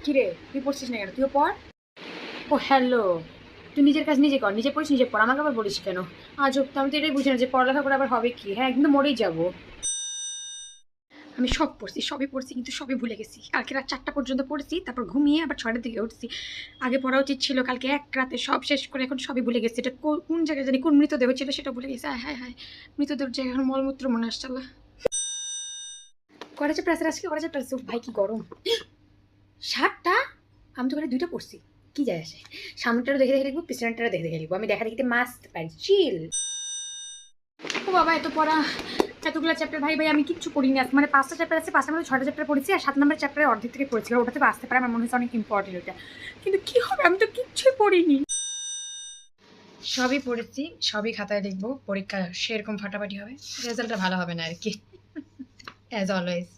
কিরে তুই পড়ছিস না কেন? তুইও পড়। ও হ্যালো, তুই নিজের কাজ নিজে কর, নিজে পড়িস নিজে পড়, আমাকে আবার বলিস কেন? আজব তো, আমি তো এটাই বুঝি না যে পড়ালেখা করে আবার হবে কি। হ্যাঁ, কিন্তু মরেই যাবো। আমি সব পড়ছি, সবই পড়ছি, কিন্তু সবই ভুলে গেছি। কালকে রাত 4টা পর্যন্ত পড়ছি, তারপর ঘুমিয়ে আবার 6টার দিকে উঠছি। আগে পড়া উচিত ছিল, কালকে এক রাতে সব শেষ করে এখন সবই ভুলে গেছি। এটা কোন জায়গায় জানি, কোন মৃতদেহ ছিল সেটা ভুলে গেছি। হায় হায় হায়, মৃতদেহ জায়গায় এখন মলমূত্র মনে আসছে। আল্লাহ। কলেজে প্রেসের আজকে কলেজে প্রেস, ভাই কি গরম। 7টা? আমি তো ওখানে 2টা পড়ছি। কি যায় আসে, সামনেটারও দেখে দেখে লিখবো, পিছনেরটারও দেখে দেখে লিখবো। আমি দেখা দেখিতে মাস্ত পারি, চিল। ও বাবা, এত পড়া, এতগুলো চ্যাপ্টার, ভাই ভাই আমি কিচ্ছু পড়িনি আজকে। মানে 5টা চ্যাপ্টার আছে, 5টার মধ্যে 6টা চ্যাপ্টার পড়েছি, আর 7 নম্বর চ্যাপ্টারের অর্ধেক থেকে পড়েছিল। ওটা থেকে আসতে পারে, আমার মনে হচ্ছে অনেক ইম্পর্টেন্ট ওটা। কিন্তু কি হবে, আমি তো কিচ্ছুই পড়িনি। সবই পড়েছি, সবই খাতায় লিখবো, পরীক্ষা সেরকম ফাটাফাটি হবে, রেজাল্টটা ভালো হবে না আর কি, অ্যাজ অলওয়েজ।